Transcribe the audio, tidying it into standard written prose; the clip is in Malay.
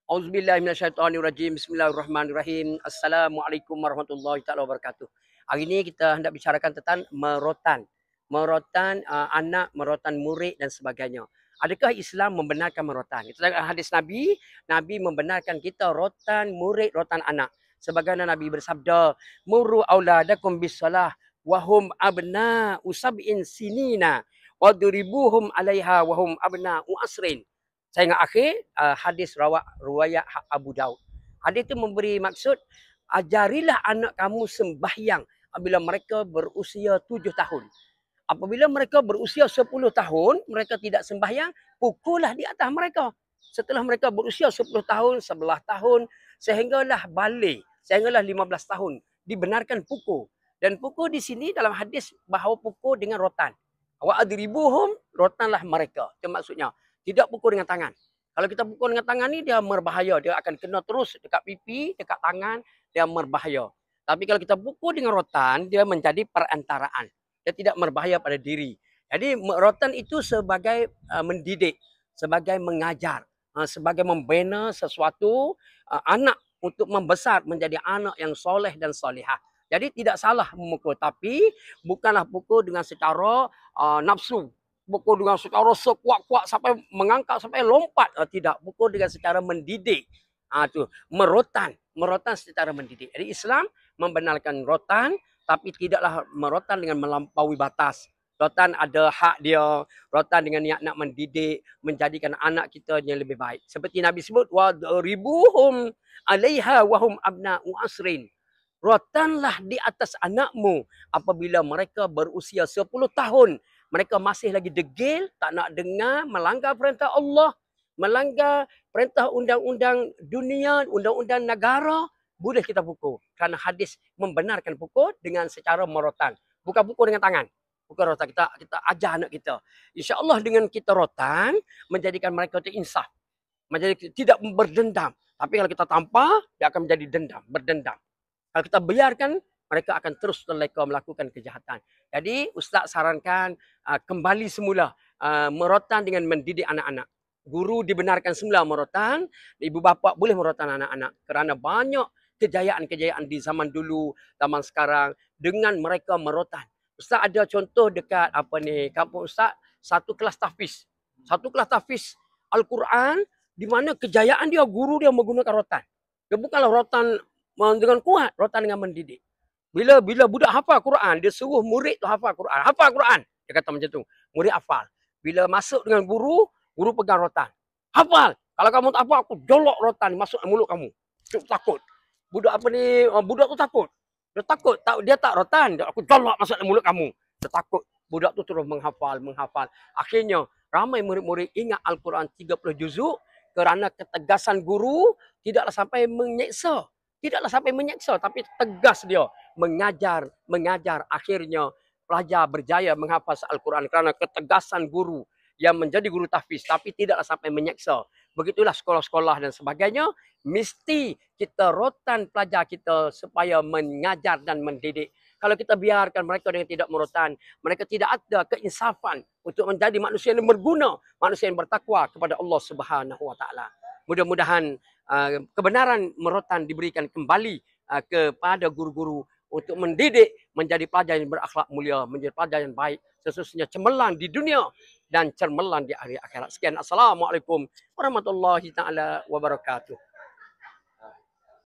Auzubillahi minasyaitonirrajim. Bismillahirrahmanirrahim. Assalamualaikum warahmatullahi taala wabarakatuh. Hari ini kita hendak bicarakan tentang merotan. Merotan anak, merotan murid dan sebagainya. Adakah Islam membenarkan merotan? Itu dalam hadis Nabi, Nabi membenarkan kita rotan murid, rotan anak. Sebagaimana Nabi bersabda, "Murru auladakum bisalah wa hum abna'u sab'in sinina wadribuhum 'alaiha wa hum abna'u asrin." Saya ingat akhir hadis riwayat Abu Daud. Hadis itu memberi maksud, ajarilah anak kamu sembahyang apabila mereka berusia 7 tahun. Apabila mereka berusia 10 tahun, mereka tidak sembahyang, pukullah di atas mereka. Setelah mereka berusia 10 tahun, 11 tahun, sehinggalah balik, sehinggalah 15 tahun, dibenarkan pukul. Dan pukul di sini dalam hadis bahawa pukul dengan rotan. Wa adribuhum, rotanlah mereka. Itu maksudnya. Tidak pukul dengan tangan. Kalau kita pukul dengan tangan ni, dia berbahaya. Dia akan kena terus dekat pipi, dekat tangan, dia berbahaya. Tapi kalau kita pukul dengan rotan, dia menjadi perantaraan. Dia tidak berbahaya pada diri. Jadi rotan itu sebagai mendidik, sebagai mengajar, sebagai membina sesuatu anak untuk membesar menjadi anak yang soleh dan solihah. Jadi tidak salah memukul, tapi bukanlah pukul dengan secara nafsu. Pukul dengan secara sekuat-kuat sampai mengangkat, sampai lompat. Tidak, pukul dengan secara mendidik. Tu merotan secara mendidik. Jadi Islam membenarkan rotan, tapi tidaklah merotan dengan melampaui batas. Rotan ada hak dia, rotan dengan niat nak mendidik, menjadikan anak kita yang lebih baik. Seperti Nabi sebut, wadribuhum 'alaiha wa hum abna'u asrin. Rotanlah di atas anakmu apabila mereka berusia 10 tahun. Mereka masih lagi degil, tak nak dengar, melanggar perintah Allah, melanggar perintah undang-undang dunia, undang-undang negara, boleh kita pukul. Kerana hadis membenarkan pukul dengan secara merotan. Bukan pukul dengan tangan. Pukul rotan. Kita ajar anak kita. InsyaAllah dengan kita rotan, menjadikan mereka itu insaf. Menjadi tidak berdendam. Tapi kalau kita tampar, dia akan menjadi dendam, berdendam. Kalau kita biarkan, mereka akan terus melakukan kejahatan. Jadi Ustaz sarankan kembali semula merotan dengan mendidik anak-anak. Guru dibenarkan semula merotan, ibu bapa boleh merotan anak-anak. Kerana banyak kejayaan-kejayaan di zaman dulu, zaman sekarang dengan mereka merotan. Ustaz ada contoh dekat kampung Ustaz, satu kelas tahfiz. Satu kelas tahfiz Al-Quran di mana kejayaan dia, guru dia menggunakan rotan. Dia bukanlah rotan dengan kuat, rotan dengan mendidik. Bila budak hafal Quran, dia suruh murid tu hafal Quran. Hafal Quran. Dia kata macam tu. Murid hafal. Bila masuk dengan guru, guru pegang rotan. Hafal. Kalau kamu tak hafal, aku jolok rotan masuk mulut kamu. Cuk, takut. Budak budak tu takut. Dia takut. Dia tak rotan. Aku jolok masuk mulut kamu. Dia takut. Budak tu terus menghafal. Akhirnya, ramai murid-murid ingat Al-Quran 30 juzuk kerana ketegasan guru tidaklah sampai menyeksa. Tidaklah sampai menyeksa, tapi tegas dia mengajar. Akhirnya pelajar berjaya menghafal Al-Quran kerana ketegasan guru yang menjadi guru tahfiz, tapi tidaklah sampai menyeksa. Begitulah sekolah-sekolah dan sebagainya. Mesti kita rotan pelajar kita supaya mengajar dan mendidik. Kalau kita biarkan mereka dengan tidak merotan, mereka tidak ada keinsafan untuk menjadi manusia yang berguna, manusia yang bertakwa kepada Allah Subhanahu Wa Taala. Mudah-mudahan kebenaran merotan diberikan kembali kepada guru-guru untuk mendidik menjadi pelajar yang berakhlak mulia, menjadi pelajar yang baik, sesusnya cemerlang di dunia dan cemerlang di hari akhirat. Sekian, Assalamualaikum warahmatullahi taala wabarakatuh.